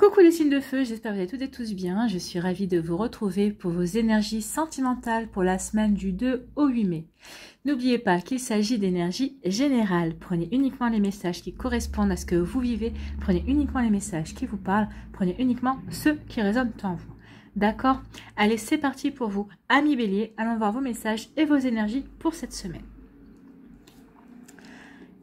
Coucou les signes de feu, j'espère que vous allez toutes et tous bien. Je suis ravie de vous retrouver pour vos énergies sentimentales pour la semaine du 2 au 8 mai. N'oubliez pas qu'il s'agit d'énergie générale. Prenez uniquement les messages qui correspondent à ce que vous vivez. Prenez uniquement les messages qui vous parlent. Prenez uniquement ceux qui résonnent en vous. D'accord? Allez, c'est parti pour vous. Amis Bélier, allons voir vos messages et vos énergies pour cette semaine.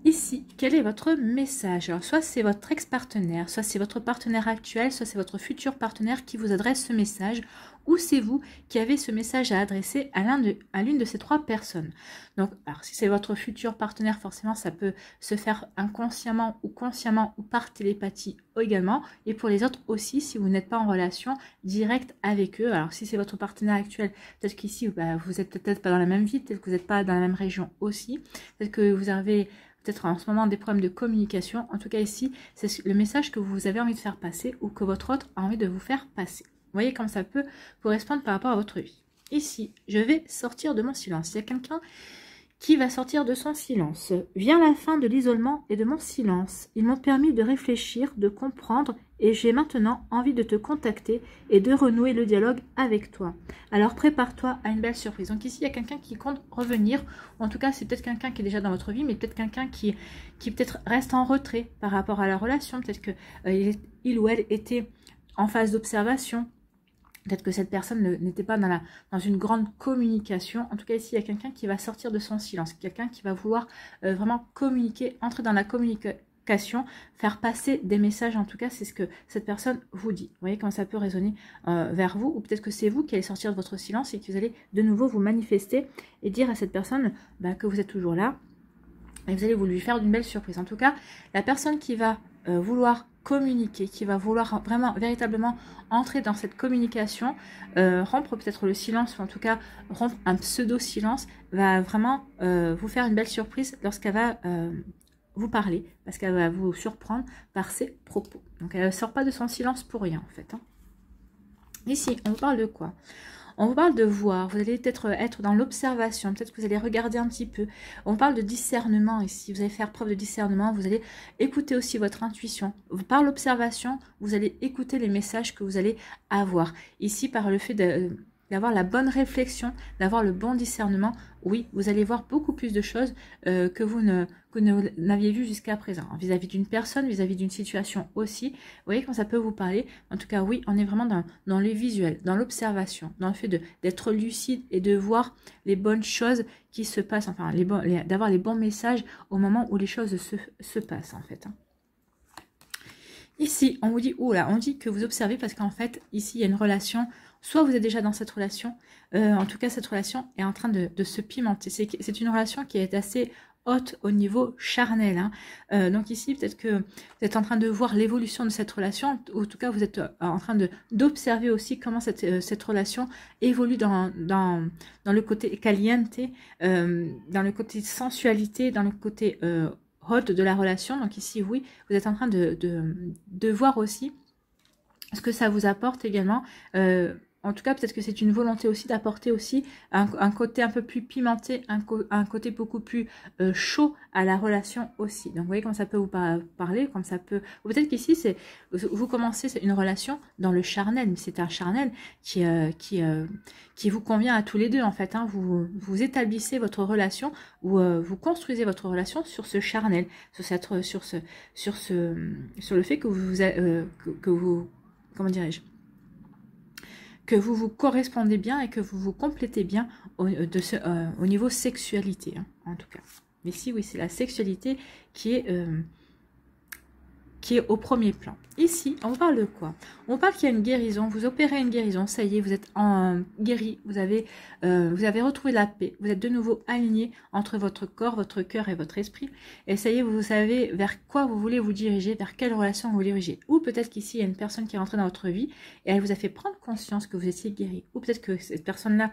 Ici, quel est votre message? Alors, soit c'est votre ex-partenaire, soit c'est votre partenaire actuel, soit c'est votre futur partenaire qui vous adresse ce message, ou c'est vous qui avez ce message à adresser à l'une de ces trois personnes. Donc, alors, si c'est votre futur partenaire, forcément, ça peut se faire inconsciemment ou consciemment ou par télépathie également. Et pour les autres aussi, si vous n'êtes pas en relation directe avec eux. Alors, si c'est votre partenaire actuel, peut-être qu'ici, vous n'êtes peut-être pas dans la même ville, peut-être que vous n'êtes pas dans la même région aussi. Peut-être que vous avez peut-être en ce moment des problèmes de communication. En tout cas ici, c'est le message que vous avez envie de faire passer ou que votre autre a envie de vous faire passer. Vous voyez comme ça peut correspondre par rapport à votre vie. Ici, je vais sortir de mon silence. Il y a quelqu'un qui va sortir de son silence. Vient la fin de l'isolement et de mon silence. Ils m'ont permis de réfléchir, de comprendre et j'ai maintenant envie de te contacter et de renouer le dialogue avec toi. Alors prépare-toi à une belle surprise. Donc ici, il y a quelqu'un qui compte revenir. En tout cas, c'est peut-être quelqu'un qui est déjà dans votre vie, mais peut-être quelqu'un qui peut-être reste en retrait par rapport à la relation. Peut-être que il ou elle était en phase d'observation. Peut-être que cette personne n'était pas dans une grande communication. En tout cas, ici, il y a quelqu'un qui va sortir de son silence. Quelqu'un qui va vouloir vraiment communiquer, entrer dans la communication, faire passer des messages. En tout cas, c'est ce que cette personne vous dit. Vous voyez comment ça peut résonner vers vous. Ou peut-être que c'est vous qui allez sortir de votre silence et que vous allez de nouveau vous manifester et dire à cette personne que vous êtes toujours là. Et vous allez vous lui faire d'une belle surprise. En tout cas, la personne qui va vouloir communiquer, qui va vouloir vraiment, véritablement entrer dans cette communication, rompre peut-être le silence, ou en tout cas rompre un pseudo-silence, va vraiment vous faire une belle surprise lorsqu'elle va vous parler, parce qu'elle va vous surprendre par ses propos. Donc elle ne sort pas de son silence pour rien en fait. Ici, on vous parle de quoi? On vous parle de voir, vous allez peut-être être dans l'observation, peut-être que vous allez regarder un petit peu. On parle de discernement ici, vous allez faire preuve de discernement, vous allez écouter aussi votre intuition. Par l'observation, vous allez écouter les messages que vous allez avoir. Ici, par le fait d'avoir la bonne réflexion, d'avoir le bon discernement, oui, vous allez voir beaucoup plus de choses que vous n'aviez vu jusqu'à présent. Vis-à-vis d'une personne, vis-à-vis d'une situation aussi. Vous voyez comment ça peut vous parler. En tout cas, oui, on est vraiment dans le visuel, dans l'observation, dans le fait d'être lucide et de voir les bonnes choses qui se passent, enfin, d'avoir les bons messages au moment où les choses se passent, en fait. Ici, on vous dit, oula, on dit que vous observez parce qu'en fait, ici, il y a une relation. Soit vous êtes déjà dans cette relation, en tout cas cette relation est en train de se pimenter. C'est une relation qui est assez haute au niveau charnel. Donc ici, peut-être que vous êtes en train de voir l'évolution de cette relation, ou en tout cas vous êtes en train d'observer aussi comment cette relation évolue dans le côté caliente, dans le côté sensualité, dans le côté haute de la relation. Donc ici, oui, vous êtes en train de voir aussi ce que ça vous apporte également. En tout cas, peut-être que c'est une volonté aussi d'apporter aussi un côté un peu plus pimenté, un côté beaucoup plus chaud à la relation aussi. Donc, vous voyez comment ça peut vous parler, comme ça peut... Ou peut-être qu'ici, vous commencez une relation dans le charnel, mais c'est un charnel qui vous convient à tous les deux, en fait. Vous établissez votre relation ou vous construisez votre relation sur ce charnel, sur le fait que vous comment dirais-je, que vous vous correspondez bien et que vous vous complétez bien au niveau sexualité, en tout cas. Mais si, oui, c'est la sexualité qui est au premier plan. Ici, on vous parle de quoi? On parle qu'il y a une guérison, vous opérez une guérison, ça y est, vous êtes guéri, vous avez retrouvé la paix, vous êtes de nouveau aligné entre votre corps, votre cœur et votre esprit, et ça y est, vous savez vers quoi vous voulez vous diriger, vers quelle relation vous voulez diriger. Ou peut-être qu'ici, il y a une personne qui est rentrée dans votre vie, et elle vous a fait prendre conscience que vous étiez guéri. Ou peut-être que cette personne-là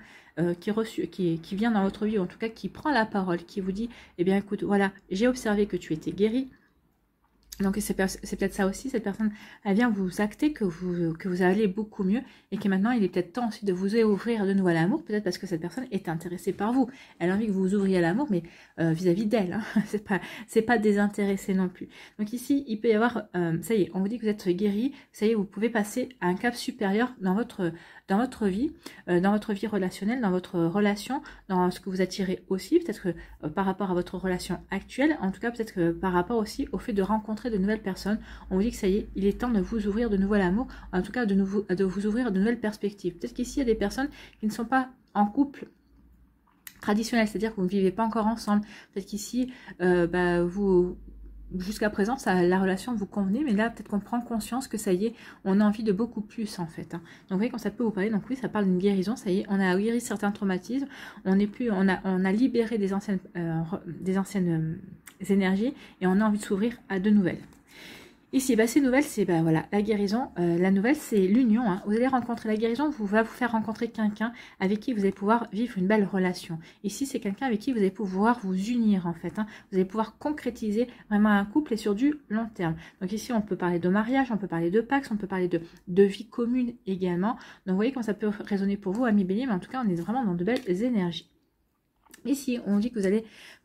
qui vient dans votre vie, ou en tout cas qui prend la parole, qui vous dit, eh bien écoute, voilà, j'ai observé que tu étais guéri, Donc c'est peut-être ça aussi, cette personne, elle vient vous acter que vous allez beaucoup mieux et que maintenant il est peut-être temps aussi de vous ouvrir de nouveau à l'amour, peut-être parce que cette personne est intéressée par vous. Elle a envie que vous vous ouvriez à l'amour, mais vis-à-vis d'elle, hein. c'est pas désintéressé non plus. Donc ici, il peut y avoir, ça y est, on vous dit que vous êtes guéri, ça y est, vous pouvez passer à un cap supérieur dans votre vie, relationnelle, dans votre relation, dans ce que vous attirez aussi, peut-être que par rapport à votre relation actuelle, en tout cas peut-être que par rapport aussi au fait de rencontrer de nouvelles personnes, on vous dit que ça y est, il est temps de vous ouvrir de nouveau à l'amour, en tout cas de vous ouvrir de nouvelles perspectives. Peut-être qu'ici il y a des personnes qui ne sont pas en couple traditionnel, c'est-à-dire que vous ne vivez pas encore ensemble. Peut-être qu'ici, vous... Jusqu'à présent, la relation vous convenait, mais là, peut-être qu'on prend conscience que ça y est, on a envie de beaucoup plus, en fait. Hein. Donc, vous voyez, quand ça peut vous parler, donc oui, ça parle d'une guérison, ça y est, on a guéri certains traumatismes, on a libéré des anciennes énergies, et on a envie de s'ouvrir à de nouvelles. Ici, ces nouvelles, c'est voilà, la guérison. La nouvelle, c'est l'union. Hein. Vous allez rencontrer la guérison, va vous faire rencontrer quelqu'un avec qui vous allez pouvoir vivre une belle relation. Ici, c'est quelqu'un avec qui vous allez pouvoir vous unir, en fait. Hein. Vous allez pouvoir concrétiser vraiment un couple et sur du long terme. Donc ici, on peut parler de mariage, on peut parler de Pax, on peut parler de vie commune également. Donc vous voyez comment ça peut résonner pour vous, amis Bélier, mais en tout cas, on est vraiment dans de belles énergies. Ici, on dit que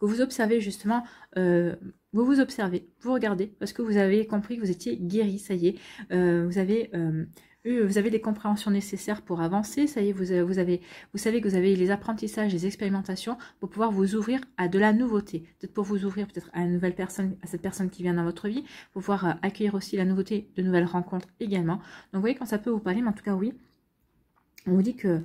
vous observez justement, vous vous observez, vous regardez, parce que vous avez compris que vous étiez guéri, ça y est, vous avez les compréhensions nécessaires pour avancer, ça y est, vous savez que vous avez les apprentissages, les expérimentations pour pouvoir vous ouvrir à de la nouveauté, peut-être pour vous ouvrir peut-être à une nouvelle personne, à cette personne qui vient dans votre vie, pour pouvoir accueillir aussi la nouveauté de nouvelles rencontres également. Donc vous voyez quand ça peut vous parler, mais en tout cas oui, on vous dit que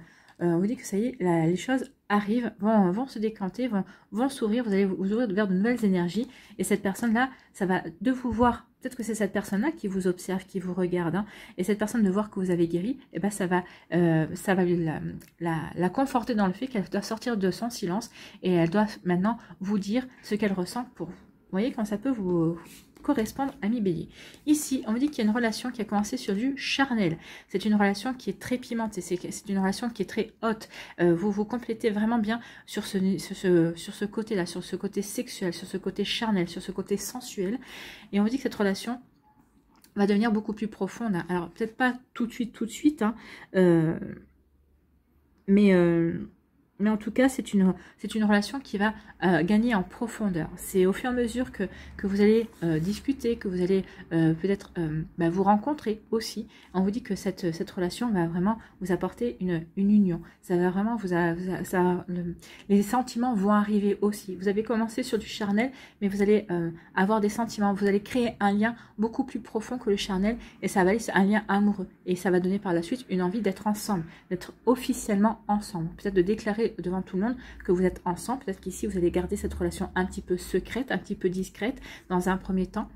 ça y est, les choses arrivent, vont se décanter, vont s'ouvrir, vous allez vous ouvrir vers de nouvelles énergies. Et cette personne-là, ça va de vous voir, peut-être que c'est cette personne-là qui vous observe, qui vous regarde, hein, et cette personne de voir que vous avez guéri, et ben ça va la conforter dans le fait qu'elle doit sortir de son silence et elle doit maintenant vous dire ce qu'elle ressent pour vous. Vous voyez quand ça peut vous correspondre, ami Bélier. Ici, on me dit qu'il y a une relation qui a commencé sur du charnel. C'est une relation qui est très pimentée, c'est une relation qui est très haute. Vous vous complétez vraiment bien sur ce côté-là, sur ce côté sexuel, sur ce côté charnel, sur ce côté sensuel. Et on me dit que cette relation va devenir beaucoup plus profonde. Alors, peut-être pas tout de suite, hein, mais en tout cas, c'est une relation qui va gagner en profondeur. C'est au fur et à mesure que vous allez discuter, que vous allez peut-être vous rencontrer aussi. On vous dit que cette relation va vraiment vous apporter une union. Ça va vraiment les sentiments vont arriver aussi. Vous avez commencé sur du charnel, mais vous allez avoir des sentiments. Vous allez créer un lien beaucoup plus profond que le charnel et ça va être un lien amoureux. Et ça va donner par la suite une envie d'être ensemble, d'être officiellement ensemble. Peut-être de déclarer devant tout le monde que vous êtes ensemble. Peut-être qu'ici, vous allez garder cette relation un petit peu secrète, un petit peu discrète dans un premier temps.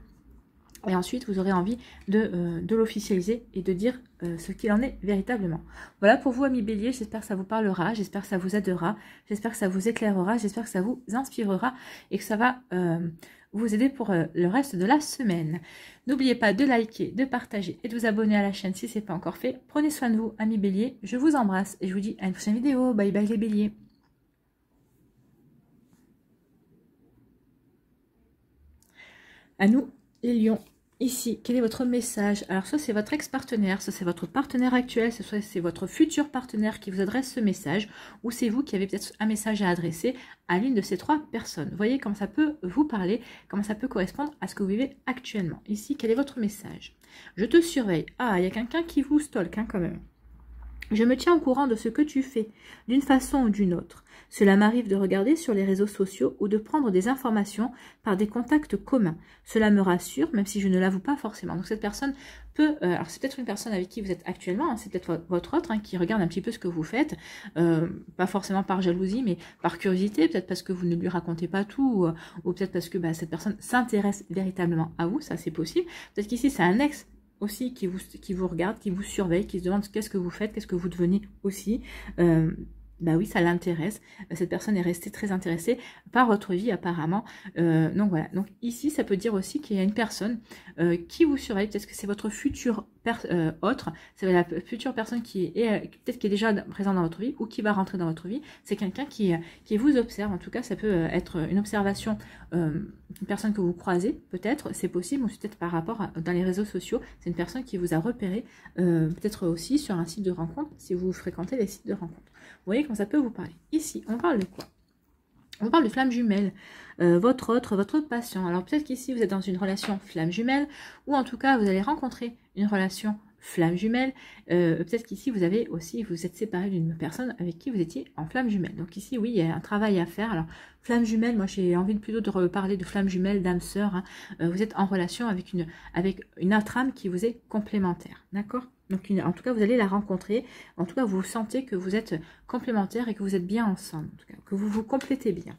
Et ensuite, vous aurez envie de l'officialiser et de dire ce qu'il en est véritablement. Voilà pour vous, amis Bélier. J'espère que ça vous parlera, j'espère que ça vous aidera, j'espère que ça vous éclairera, j'espère que ça vous inspirera et que ça va vous aider pour le reste de la semaine. N'oubliez pas de liker, de partager et de vous abonner à la chaîne si ce n'est pas encore fait. Prenez soin de vous, amis Bélier. Je vous embrasse et je vous dis à une prochaine vidéo. Bye bye les Béliers. À nous, les lions. Ici, quel est votre message? Alors, soit c'est votre ex-partenaire, soit c'est votre partenaire actuel, soit c'est votre futur partenaire qui vous adresse ce message, ou c'est vous qui avez peut-être un message à adresser à l'une de ces trois personnes. Vous voyez comment ça peut vous parler, comment ça peut correspondre à ce que vous vivez actuellement. Ici, quel est votre message? Je te surveille. Ah, il y a quelqu'un qui vous stalk, hein, quand même. Je me tiens au courant de ce que tu fais, d'une façon ou d'une autre. Cela m'arrive de regarder sur les réseaux sociaux ou de prendre des informations par des contacts communs. Cela me rassure, même si je ne l'avoue pas forcément. Donc cette personne peut... alors c'est peut-être une personne avec qui vous êtes actuellement, hein, c'est peut-être votre autre, hein, qui regarde un petit peu ce que vous faites, pas forcément par jalousie, mais par curiosité, peut-être parce que vous ne lui racontez pas tout, ou peut-être parce que cette personne s'intéresse véritablement à vous, ça c'est possible. Peut-être qu'ici c'est un ex aussi qui vous regarde, qui vous surveille, qui se demande qu'est-ce que vous faites, qu'est-ce que vous devenez aussi. bah oui, ça l'intéresse. Cette personne est restée très intéressée par votre vie apparemment. Donc voilà. Donc ici, ça peut dire aussi qu'il y a une personne qui vous surveille. Peut-être que c'est votre futur autre. C'est la future personne qui est peut-être qui est déjà présente dans votre vie ou qui va rentrer dans votre vie. C'est quelqu'un qui vous observe. En tout cas, ça peut être une observation, une personne que vous croisez, peut-être, c'est possible, ou peut-être par rapport dans les réseaux sociaux. C'est une personne qui vous a repéré, peut-être aussi sur un site de rencontre, si vous fréquentez les sites de rencontre. Vous voyez comment ça peut vous parler. Ici, on parle de quoi? On parle de flamme jumelle, votre patient. Alors peut-être qu'ici, vous êtes dans une relation flamme jumelle, ou en tout cas, vous allez rencontrer une relation flamme jumelle. Peut-être qu'ici, vous êtes séparé d'une personne avec qui vous étiez en flamme jumelle. Donc ici, oui, il y a un travail à faire. Alors, flamme jumelle, moi, j'ai envie plutôt de reparler de flamme jumelle, d'âme sœur. Hein. Vous êtes en relation avec une autre âme qui vous est complémentaire. D'accord? Donc, en tout cas, vous allez la rencontrer. En tout cas, vous sentez que vous êtes complémentaires et que vous êtes bien ensemble. En tout cas, que vous vous complétez bien.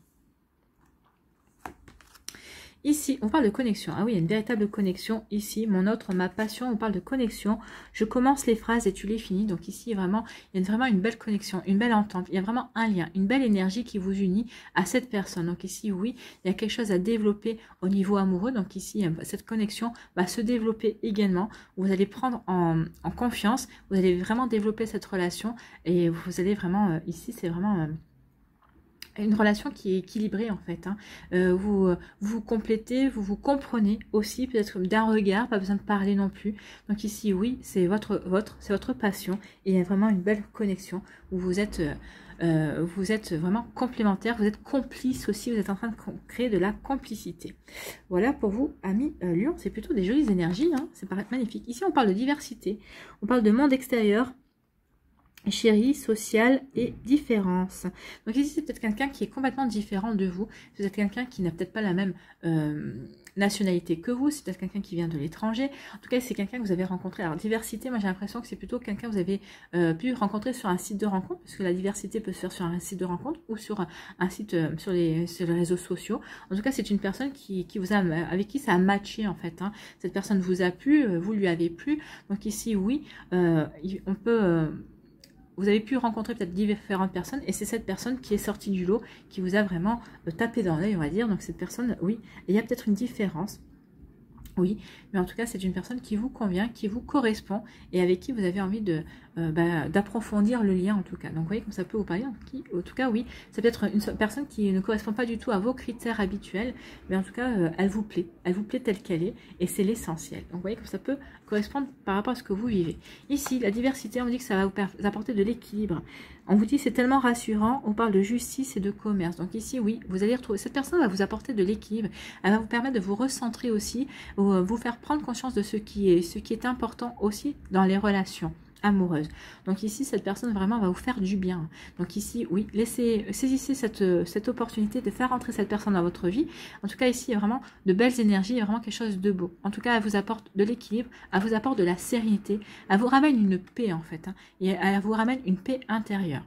Ici, on parle de connexion. Ah oui, il y a une véritable connexion. Ici, ma passion, on parle de connexion. Je commence les phrases et tu les finis. Donc ici, vraiment, il y a vraiment une belle connexion, une belle entente. Il y a vraiment un lien, une belle énergie qui vous unit à cette personne. Donc ici, oui, il y a quelque chose à développer au niveau amoureux. Donc ici, cette connexion va se développer également. Vous allez prendre en confiance. Vous allez vraiment développer cette relation. Et vous allez vraiment, ici, c'est vraiment... une relation qui est équilibrée en fait. Hein. Vous vous complétez, vous vous comprenez aussi, peut-être d'un regard, pas besoin de parler non plus. Donc ici, oui, c'est votre passion et il y a vraiment une belle connexion où vous êtes vraiment complémentaires, vous êtes complices aussi, vous êtes en train de créer de la complicité. Voilà pour vous, amis Lion, c'est plutôt des jolies énergies, hein. C'est magnifique. Ici, on parle de diversité, on parle de monde extérieur, chérie, social et différence. Donc ici, c'est peut-être quelqu'un qui est complètement différent de vous. Vous êtes quelqu'un qui n'a peut-être pas la même nationalité que vous. C'est peut-être quelqu'un qui vient de l'étranger. En tout cas, c'est quelqu'un que vous avez rencontré. Alors, diversité, moi j'ai l'impression que c'est plutôt quelqu'un que vous avez pu rencontrer sur un site de rencontre, parce que la diversité peut se faire sur un site de rencontre ou sur un site sur les réseaux sociaux. En tout cas, c'est une personne avec qui ça a matché en fait. Hein. Cette personne vous a plu, vous lui avez plu. Donc ici, oui, on peut... vous avez pu rencontrer peut-être différentes personnes et c'est cette personne qui est sortie du lot qui vous a vraiment tapé dans l'œil, on va dire. Donc cette personne, oui, il y a peut-être une différence. Oui, mais en tout cas, c'est une personne qui vous convient, qui vous correspond et avec qui vous avez envie d'approfondir le lien en tout cas. Donc, vous voyez comme ça peut vous parler. En tout cas, oui, c'est peut-être une personne qui ne correspond pas du tout à vos critères habituels, mais en tout cas, elle vous plaît telle qu'elle est et c'est l'essentiel. Donc, vous voyez comme ça peut correspondre par rapport à ce que vous vivez. Ici, la diversité, on dit que ça va vous apporter de l'équilibre. On vous dit c'est tellement rassurant, on parle de justice et de commerce. Donc ici, oui, vous allez retrouver, cette personne va vous apporter de l'équilibre, elle va vous permettre de vous recentrer aussi, vous faire prendre conscience de ce qui est important aussi dans les relations amoureuses. Donc ici, cette personne vraiment va vous faire du bien. Donc ici, oui, saisissez cette opportunité de faire entrer cette personne dans votre vie. En tout cas, ici, il y a vraiment de belles énergies, il y a vraiment quelque chose de beau. En tout cas, elle vous apporte de l'équilibre, elle vous apporte de la sérénité, elle vous ramène une paix en fait, hein, et elle vous ramène une paix intérieure.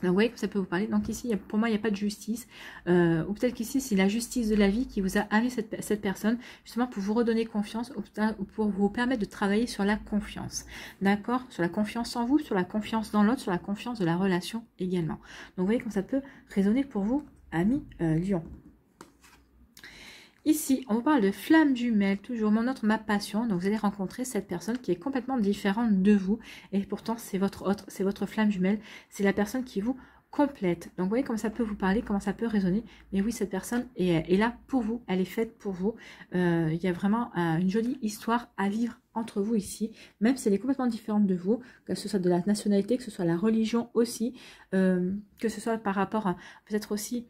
Donc vous voyez que ça peut vous parler. Donc ici, pour moi, il n'y a pas de justice. Ou peut-être qu'ici, c'est la justice de la vie qui vous a amené cette personne, justement pour vous redonner confiance, ou pour vous permettre de travailler sur la confiance. D'accord? Sur la confiance en vous, sur la confiance dans l'autre, sur la confiance de la relation également. Donc vous voyez comme ça peut résonner pour vous, amis Lion. Ici, on vous parle de flamme jumelle, toujours ma passion. Donc, vous allez rencontrer cette personne qui est complètement différente de vous. Et pourtant, c'est votre flamme jumelle. C'est la personne qui vous complète. Donc, vous voyez comment ça peut vous parler, comment ça peut résonner. Mais oui, cette personne est là pour vous. Elle est faite pour vous. Il y a vraiment une jolie histoire à vivre entre vous ici. Même si elle est complètement différente de vous, que ce soit de la nationalité, que ce soit la religion aussi, que ce soit par rapport à peut-être aussi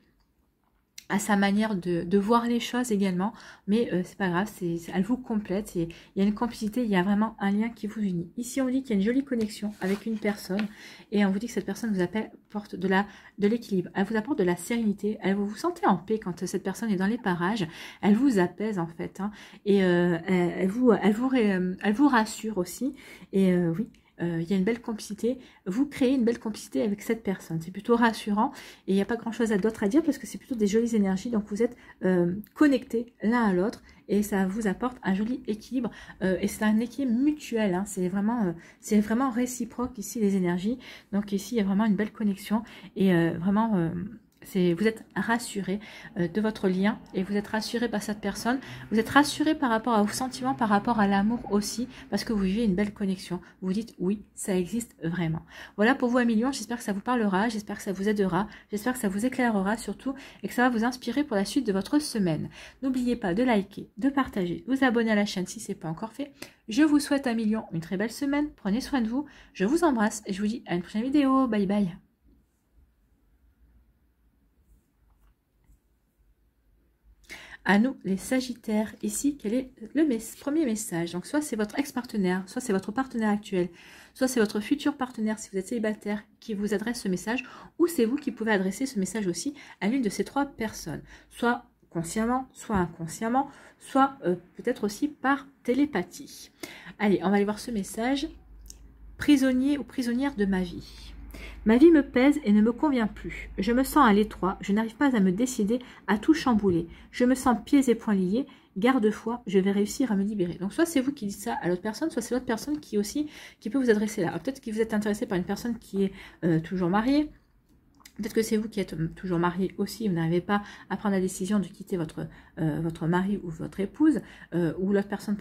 à sa manière de voir les choses également, mais c'est pas grave, elle vous complète, il y a une complicité, il y a vraiment un lien qui vous unit. Ici on dit qu'il y a une jolie connexion avec une personne et on vous dit que cette personne vous apporte de l'équilibre, elle vous apporte de la sérénité, vous vous sentez en paix quand cette personne est dans les parages, elle vous apaise en fait, hein, et elle vous rassure aussi, et oui, il y a une belle complicité, vous créez une belle complicité avec cette personne. C'est plutôt rassurant et il n'y a pas grand chose d'autre à dire parce que c'est plutôt des jolies énergies. Donc vous êtes connectés l'un à l'autre et ça vous apporte un joli équilibre et c'est un équilibre mutuel. Hein. C'est vraiment réciproque ici les énergies. Donc ici il y a vraiment une belle connexion et vraiment... vous êtes rassuré de votre lien et vous êtes rassuré par cette personne. Vous êtes rassuré par rapport à vos sentiments, par rapport à l'amour aussi, parce que vous vivez une belle connexion. Vous dites oui, ça existe vraiment. Voilà pour vous un million. J'espère que ça vous parlera, j'espère que ça vous aidera, j'espère que ça vous éclairera surtout et que ça va vous inspirer pour la suite de votre semaine. N'oubliez pas de liker, de partager, de vous abonner à la chaîne si ce n'est pas encore fait. Je vous souhaite un million, une très belle semaine. Prenez soin de vous. Je vous embrasse et je vous dis à une prochaine vidéo. Bye bye. À nous, les Sagittaires, ici, quel est le premier message? Donc, soit c'est votre ex-partenaire, soit c'est votre partenaire actuel, soit c'est votre futur partenaire si vous êtes célibataire qui vous adresse ce message, ou c'est vous qui pouvez adresser ce message aussi à l'une de ces trois personnes, soit consciemment, soit inconsciemment, soit peut-être aussi par télépathie. Allez, on va aller voir ce message. Prisonnier ou prisonnière de ma vie. Ma vie me pèse et ne me convient plus. Je me sens à l'étroit, je n'arrive pas à me décider à tout chambouler. Je me sens pieds et poings liés. Garde-foi, je vais réussir à me libérer. Donc soit c'est vous qui dites ça à l'autre personne, soit c'est l'autre personne qui peut vous adresser là. Peut-être que vous êtes intéressé par une personne qui est toujours mariée. Peut-être que c'est vous qui êtes toujours marié aussi, vous n'arrivez pas à prendre la décision de quitter votre mari ou votre épouse, ou l'autre personne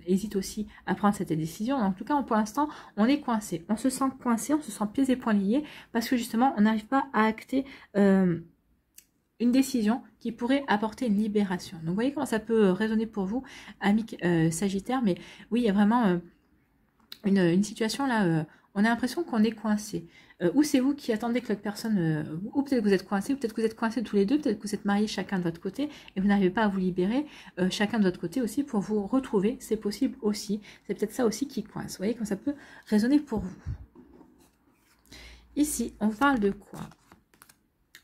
hésite aussi à prendre cette décision. En tout cas, pour l'instant, on est coincé. On se sent coincé, on se sent pieds et poings liés, parce que justement, on n'arrive pas à acter une décision qui pourrait apporter une libération. Donc, vous voyez comment ça peut résonner pour vous, amis Sagittaire, mais oui, il y a vraiment une situation là... on a l'impression qu'on est coincé. Ou c'est vous qui attendez que l'autre personne... ou peut-être que vous êtes coincé, ou peut-être que vous êtes coincés tous les deux, peut-être que vous êtes mariés chacun de votre côté, et vous n'arrivez pas à vous libérer chacun de votre côté aussi pour vous retrouver. C'est possible aussi. C'est peut-être ça aussi qui coince. Vous voyez comme ça peut résonner pour vous. Ici, on parle de quoi?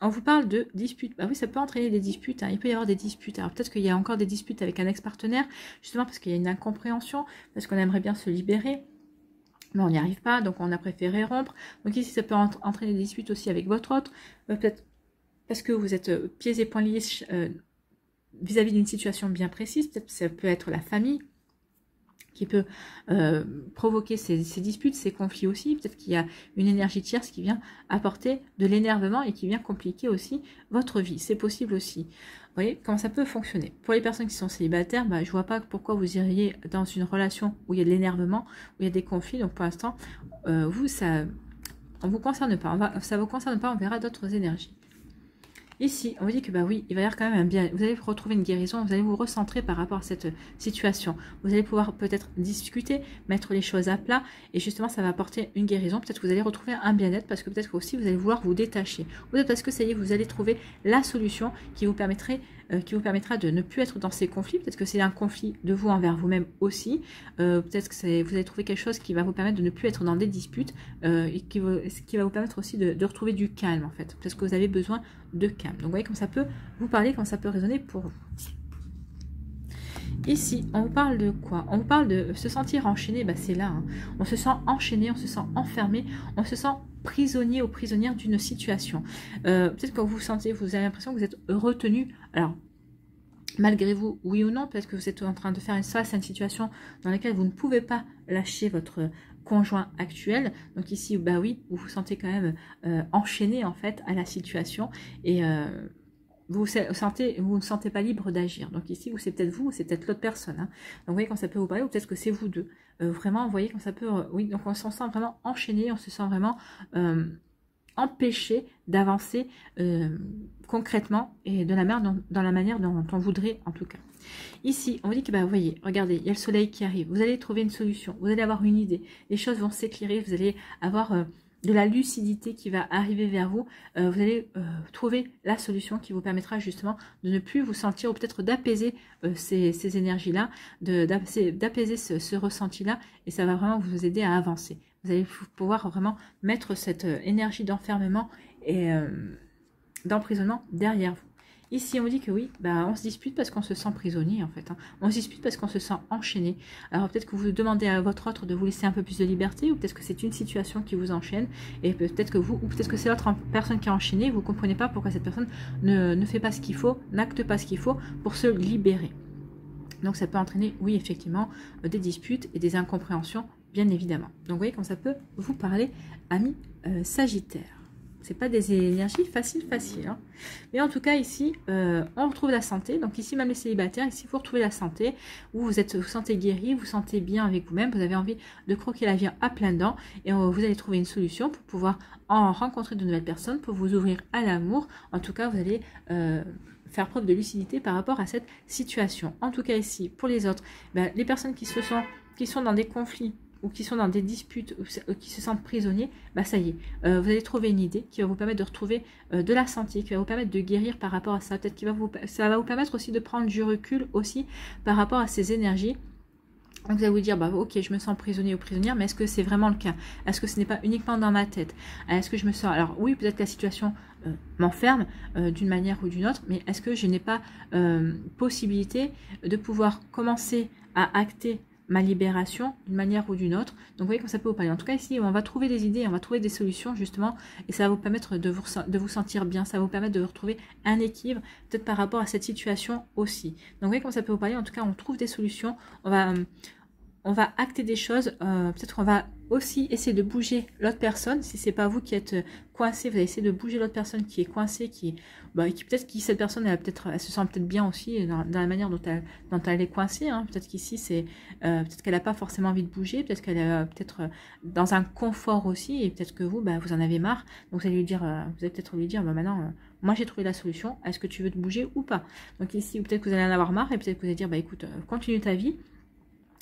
On vous parle de disputes. Bah oui, ça peut entraîner des disputes. Hein. Il peut y avoir des disputes. Alors peut-être qu'il y a encore des disputes avec un ex-partenaire, justement parce qu'il y a une incompréhension, parce qu'on aimerait bien se libérer. Mais on n'y arrive pas, donc on a préféré rompre. Donc ici, ça peut entraîner des disputes aussi avec votre autre. Peut-être parce que vous êtes pieds et poings liés vis-à-vis d'une situation bien précise. Peut-être que ça peut être la famille qui peut provoquer ces disputes, ces conflits aussi. Peut-être qu'il y a une énergie tierce qui vient apporter de l'énervement et qui vient compliquer aussi votre vie. C'est possible aussi. Vous voyez comment ça peut fonctionner. Pour les personnes qui sont célibataires, bah, je vois pas pourquoi vous iriez dans une relation où il y a de l'énervement, où il y a des conflits. Donc pour l'instant, ça ne vous concerne pas. Ça ne vous concerne pas, on verra d'autres énergies. Ici, on vous dit que bah oui, il va y avoir quand même un bien. Vous allez retrouver une guérison, vous allez vous recentrer par rapport à cette situation. Vous allez pouvoir peut-être discuter, mettre les choses à plat, et justement, ça va apporter une guérison. Peut-être que vous allez retrouver un bien-être, parce que peut-être aussi vous allez vouloir vous détacher. Ou peut-être parce que ça y est, vous allez trouver la solution qui vous permettra de ne plus être dans ces conflits. Peut-être que c'est un conflit de vous envers vous-même aussi. Peut-être que vous allez trouver quelque chose qui va vous permettre de ne plus être dans des disputes et qui va vous permettre aussi de retrouver du calme en fait. Parce que vous avez besoin de calme. Donc vous voyez comme ça peut vous parler, comme ça peut résonner pour vous. Ici, on vous parle de quoi? On vous parle de se sentir enchaîné, bah c'est là. Hein. On se sent enchaîné, on se sent enfermé, on se sent prisonnier ou prisonnière d'une situation. Peut-être que vous avez l'impression que vous êtes retenu. Alors, malgré vous, oui ou non, peut-être que vous êtes en train de faire face à une situation dans laquelle vous ne pouvez pas lâcher votre conjoint actuel. Donc ici, bah oui, vous vous sentez quand même enchaîné en fait à la situation et vous ne sentez pas libre d'agir. Donc ici, c'est peut-être vous ou c'est peut-être l'autre personne. Hein. Donc vous voyez quand ça peut vous parler, ou peut-être que c'est vous deux. Vraiment, vous voyez quand ça peut... oui, donc on se sent vraiment enchaîné, on se sent vraiment empêché d'avancer concrètement et dans la manière dont on voudrait en tout cas. Ici, on vous dit que, bah, vous voyez, regardez, il y a le soleil qui arrive. Vous allez trouver une solution, vous allez avoir une idée. Les choses vont s'éclairer, vous allez avoir... de la lucidité qui va arriver vers vous, vous allez trouver la solution qui vous permettra justement de ne plus vous sentir, ou peut-être d'apaiser ces énergies-là, d'apaiser ce ressenti-là, et ça va vraiment vous aider à avancer. Vous allez pouvoir vraiment mettre cette énergie d'enfermement et d'emprisonnement derrière vous. Ici, on me dit que oui, bah, on se dispute parce qu'on se sent prisonnier, en fait. Hein. On se dispute parce qu'on se sent enchaîné. Alors, peut-être que vous demandez à votre autre de vous laisser un peu plus de liberté, ou peut-être que c'est une situation qui vous enchaîne, et peut-être que vous, ou peut-être que c'est l'autre personne qui est enchaînée, vous ne comprenez pas pourquoi cette personne ne fait pas ce qu'il faut, n'acte pas ce qu'il faut pour se libérer. Donc, ça peut entraîner, oui, effectivement, des disputes et des incompréhensions, bien évidemment. Donc, vous voyez comme ça peut vous parler, amis Sagittaire. C'est pas des énergies faciles. Hein. Mais en tout cas, ici, on retrouve la santé. Donc ici, même les célibataires, ici, vous retrouvez la santé, où vous sentez guéri, vous sentez bien avec vous-même, vous avez envie de croquer la vie à plein dents, et vous allez trouver une solution pour pouvoir en rencontrer de nouvelles personnes, pour vous ouvrir à l'amour. En tout cas, vous allez faire preuve de lucidité par rapport à cette situation. En tout cas, ici, pour les autres, ben, les personnes qui sont dans des conflits, ou qui sont dans des disputes, ou qui se sentent prisonniers, bah ça y est, vous allez trouver une idée qui va vous permettre de retrouver de la santé, qui va vous permettre de guérir par rapport à ça. Peut-être ça va vous permettre aussi de prendre du recul aussi par rapport à ces énergies. Donc vous allez vous dire, bah ok, je me sens prisonnier ou prisonnière, mais est-ce que c'est vraiment le cas? Est-ce que ce n'est pas uniquement dans ma tête? Est-ce que je me sens... Alors oui, peut-être que la situation m'enferme d'une manière ou d'une autre, mais est-ce que je n'ai pas possibilité de pouvoir commencer à acter ma libération d'une manière ou d'une autre? Donc vous voyez comme ça peut vous parler. En tout cas ici, on va trouver des idées, on va trouver des solutions justement, et ça va vous permettre de vous sentir bien, ça va vous permettre de retrouver un équilibre, peut-être par rapport à cette situation aussi. Donc vous voyez comme ça peut vous parler. En tout cas, on trouve des solutions, on va acter des choses, peut-être qu'on va aussi essayer de bouger l'autre personne. Si c'est pas vous qui êtes coincé, vous allez essayer de bouger l'autre personne qui est coincée, qui peut-être que cette personne elle se sent peut-être bien aussi dans la manière dont elle est coincée. Hein. Peut-être qu'ici c'est peut-être qu'elle n'a pas forcément envie de bouger, peut-être qu'elle est peut-être dans un confort aussi, et peut-être que vous vous en avez marre. Donc vous allez lui dire, vous allez peut-être lui dire maintenant moi j'ai trouvé la solution, est-ce que tu veux te bouger ou pas? Donc ici peut-être que vous allez en avoir marre, et peut-être que vous allez dire écoute, continue ta vie.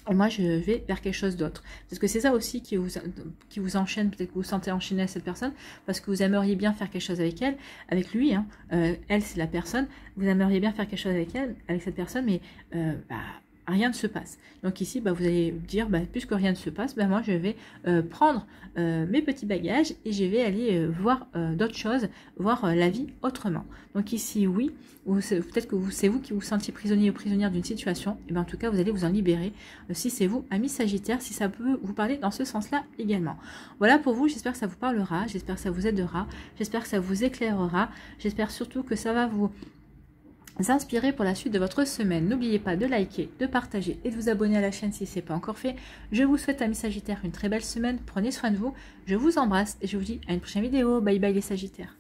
Et moi, je vais vers quelque chose d'autre. Parce que c'est ça aussi qui vous enchaîne. Peut-être que vous vous sentez enchaîné à cette personne parce que vous aimeriez bien faire quelque chose avec elle, avec lui. Hein. Elle, c'est la personne. Vous aimeriez bien faire quelque chose avec elle, avec cette personne, mais rien ne se passe. Donc ici, vous allez dire, puisque rien ne se passe, moi, je vais prendre mes petits bagages et je vais aller voir d'autres choses, voir la vie autrement. Donc ici, oui, peut-être que c'est vous qui vous sentiez prisonnier ou prisonnière d'une situation, et en tout cas, vous allez vous en libérer si c'est vous, amis Sagittaire, si ça peut vous parler dans ce sens-là également. Voilà pour vous, j'espère que ça vous parlera, j'espère que ça vous aidera, j'espère que ça vous éclairera, j'espère surtout que ça va vous inspirer pour la suite de votre semaine. N'oubliez pas de liker, de partager et de vous abonner à la chaîne si ce n'est pas encore fait. Je vous souhaite, amis Sagittaires, une très belle semaine. Prenez soin de vous. Je vous embrasse et je vous dis à une prochaine vidéo. Bye bye les Sagittaires.